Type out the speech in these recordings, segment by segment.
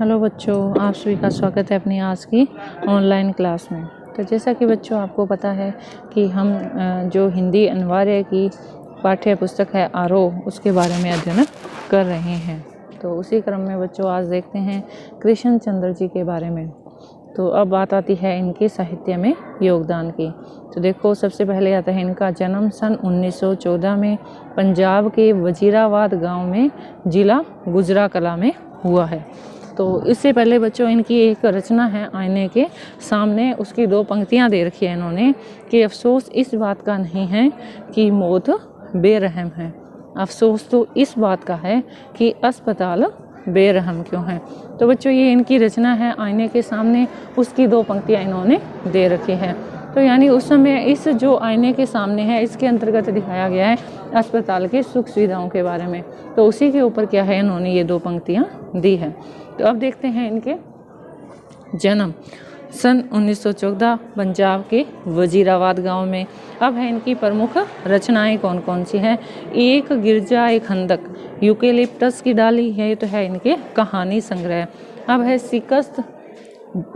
Hello बच्चों, आप सभी का स्वागत है अपनी आज की ऑनलाइन क्लास में। तो जैसा कि बच्चों आपको पता है कि हम जो हिंदी अनिवार्य की पाठ्य पुस्तक है आरोह, उसके बारे में अध्ययन कर रहे हैं। तो उसी क्रम में बच्चों आज देखते हैं कृष्ण चंद्र जी के बारे में। तो अब बात आती है इनके साहित्य में योगदान की। तो देखो, सबसे पहले आता है इनका जन्म सन 1914 में पंजाब के वजीराबाद गांव में जिला गुजराकला में हुआ है। तो इससे पहले बच्चों इनकी एक रचना है आईने के सामने, उसकी 2 पंक्तियां दे रखी है इन्होंने कि अफसोस इस बात का नहीं है कि मौत बेरहम है, अफसोस तो इस बात का है कि अस्पताल बेरहम क्यों है। तो बच्चों ये इनकी रचना है आईने के सामने, उसकी 2 पंक्तियां इन्होंने दे रखी हैं। तो यानी उस समय इस जो आईने के सामने है, इसके अंतर्गत दिखाया गया है अस्पताल के सुख सुविधाओं के बारे में। तो उसी के ऊपर क्या है, इन्होंने ये 2 पंक्तियां दी है। तो अब देखते हैं इनके जन्म सन 1914 पंजाब के वजीराबाद गांव में। अब है इनकी प्रमुख रचनाएं कौन कौन सी हैं। एक गिरजा एक खंदक, यूकेलिप्टस की डाली है, तो है इनके कहानी संग्रह। अब है शिकस्त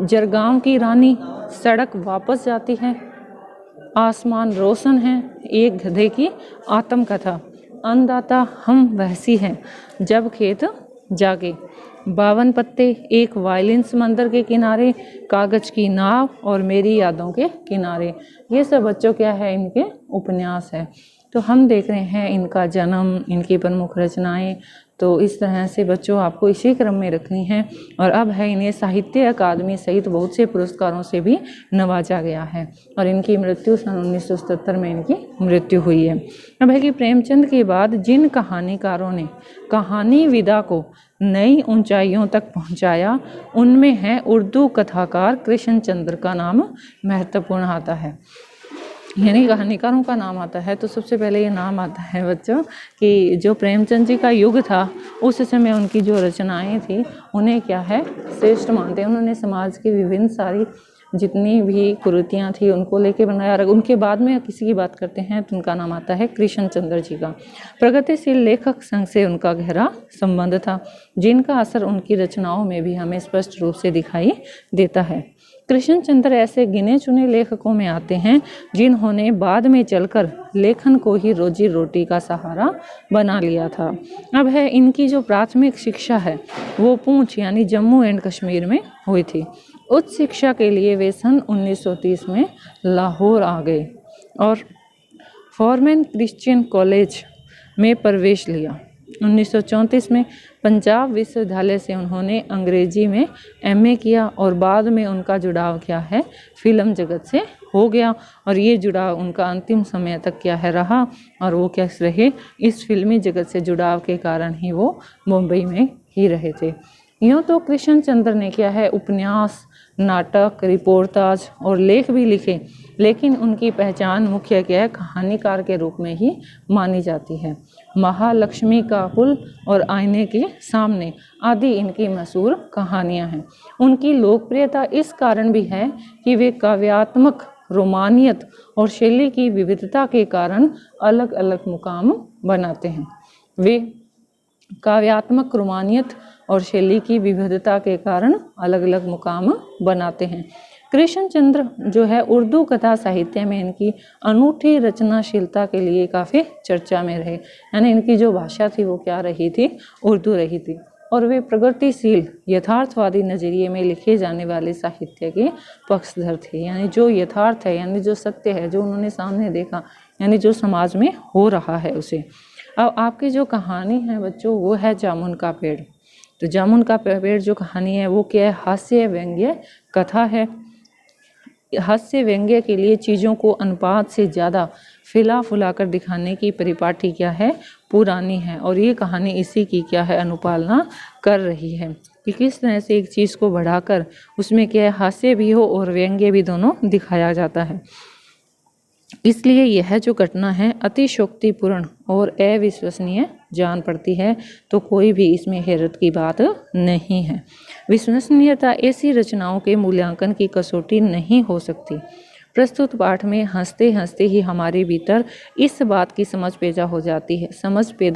जरगांव की रानी, सड़क वापस जाती है, आसमान रोशन है, एक गधे की आत्मकथा, अन्नदाता हम वहसी हैं, जब खेत जागे, 52 पत्ते, एक वायलिन समंदर के किनारे, कागज की नाव और मेरी यादों के किनारे। ये सब बच्चों क्या है, इनके उपन्यास है। तो हम देख रहे हैं इनका जन्म, इनकी प्रमुख रचनाएं। तो इस तरह से बच्चों आपको इसी क्रम में रखनी है। और अब है इन्हें साहित्य अकादमी सहित बहुत से पुरस्कारों से भी नवाजा गया है। और इनकी मृत्यु सन 1977 में इनकी मृत्यु हुई है। अब है कि प्रेमचंद के बाद जिन कहानीकारों ने कहानी विदा को नई ऊंचाइयों तक पहुंचाया, उनमें है उर्दू कथाकार कृष्ण चंद्र का नाम महत्वपूर्ण आता है। यानी कहानीकारों का नाम आता है तो सबसे पहले ये नाम आता है बच्चों कि जो प्रेमचंद जी का युग था, उस समय उनकी जो रचनाएं थी उन्हें क्या है, श्रेष्ठ मानते हैं। उन्होंने समाज की विभिन्न सारी जितनी भी कुरीतियाँ थी उनको लेके बनाया। उनके बाद में किसी की बात करते हैं तो उनका नाम आता है कृष्ण चंद्र जी का। प्रगतिशील लेखक संघ से उनका गहरा संबंध था, जिनका असर उनकी रचनाओं में भी हमें स्पष्ट रूप से दिखाई देता है। कृष्ण चंद्र ऐसे गिने चुने लेखकों में आते हैं जिन्होंने बाद में चलकर लेखन को ही रोजी रोटी का सहारा बना लिया था। अब है इनकी जो प्राथमिक शिक्षा है वो पूंछ यानी जम्मू एंड कश्मीर में हुई थी। उच्च शिक्षा के लिए वे सन 1930 में लाहौर आ गए और फॉरमैन क्रिश्चियन कॉलेज में प्रवेश लिया। 1934 में पंजाब विश्वविद्यालय से उन्होंने अंग्रेजी में एमए किया और बाद में उनका जुड़ाव क्या है, फिल्म जगत से हो गया। और ये जुड़ाव उनका अंतिम समय तक क्या है रहा, और वो क्या रहे, इस फिल्मी जगत से जुड़ाव के कारण ही वो मुंबई में ही रहे थे। यूँ तो कृष्ण चंद्र ने क्या है उपन्यास, नाटक, रिपोर्टाज और लेख भी लिखे, लेकिन उनकी पहचान मुख्य क्या है, कहानीकार के रूप में ही मानी जाती है। महालक्ष्मी का पुल और आईने के सामने आदि इनकी मशहूर कहानियां हैं। उनकी लोकप्रियता इस कारण भी है कि वे काव्यात्मक रोमानियत और शैली की विविधता के कारण अलग अलग मुकाम बनाते हैं। वे काव्यात्मक रोमानियत और शैली की विविधता के कारण अलग अलग मुकाम बनाते हैं। कृष्ण चंद्र जो है उर्दू कथा साहित्य में इनकी अनूठी रचनाशीलता के लिए काफ़ी चर्चा में रहे। यानी इनकी जो भाषा थी वो क्या रही थी, उर्दू रही थी। और वे प्रगतिशील यथार्थवादी नज़रिए में लिखे जाने वाले साहित्य के पक्षधर थे। यानी जो यथार्थ है, यानी जो सत्य है, जो उन्होंने सामने देखा, यानी जो समाज में हो रहा है उसे। अब आपकी जो कहानी है बच्चों वो है जामुन का पेड़। तो जामुन का पेड़ जो कहानी है वो क्या है, हास्य व्यंग्य कथा है। हास्य व्यंग्य के लिए चीज़ों को अनुपात से ज़्यादा फैला फुलाकर दिखाने की परिपाटी क्या है, पुरानी है। और ये कहानी इसी की क्या है, अनुपालना कर रही है कि किस तरह से एक चीज़ को बढ़ाकर उसमें क्या है, हास्य भी हो और व्यंग्य भी, दोनों दिखाया जाता है। इसलिए यह जो घटना है अतिशयोक्तिपूर्ण और अविश्वसनीय जान पड़ती है, तो कोई भी इसमें हैरत की बात नहीं है। विश्वसनीयता ऐसी रचनाओं के मूल्यांकन की कसौटी नहीं हो सकती। प्रस्तुत पाठ में हंसते हंसते ही हमारे भीतर इस बात की समझ पैदा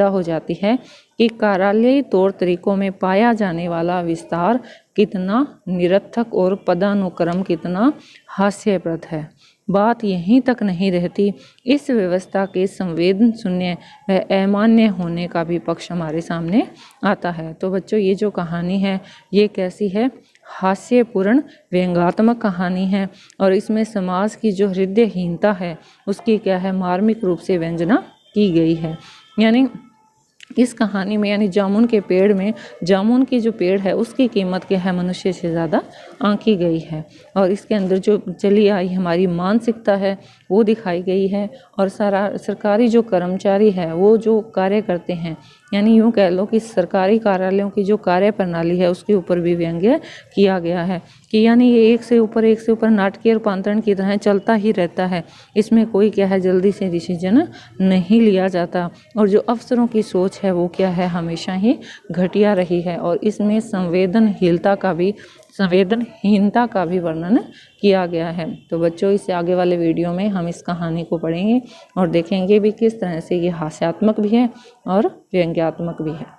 हो जाती है कि कार्यालयी तौर तरीकों में पाया जाने वाला विस्तार कितना निरर्थक और पदानुक्रम कितना हास्यप्रद है। बात यहीं तक नहीं रहती, इस व्यवस्था के संवेदन शून्य व अमान्य होने का भी पक्ष हमारे सामने आता है। तो बच्चों, ये जो कहानी है ये कैसी है? हास्यपूर्ण व्यंग्यात्मक कहानी है और इसमें समाज की जो हृदयहीनता है उसकी क्या है, मार्मिक रूप से व्यंजना की गई है। यानी इस कहानी में, यानी जामुन के पेड़ में, जामुन की जो पेड़ है उसकी कीमत क्या है, मनुष्य से ज़्यादा आंकी गई है। और इसके अंदर जो चली आई हमारी मानसिकता है वो दिखाई गई है। और सरकारी जो कर्मचारी है वो जो कार्य करते हैं, यानी यूँ कह लो कि सरकारी कार्यालयों की जो कार्य प्रणाली है उसके ऊपर भी व्यंग्य किया गया है कि यानी ये एक से ऊपर नाटकीय रूपांतरण की तरह चलता ही रहता है। इसमें कोई क्या है, जल्दी से डिसीजन नहीं लिया जाता। और जो अफसरों की सोच है वो क्या है, हमेशा ही घटिया रही है। और इसमें संवेदनहीनता का भी वर्णन किया गया है। तो बच्चों, इससे आगे वाले वीडियो में हम इस कहानी को पढ़ेंगे और देखेंगे भी किस तरह से ये हास्यात्मक भी है और व्यंग्यात्मक भी है।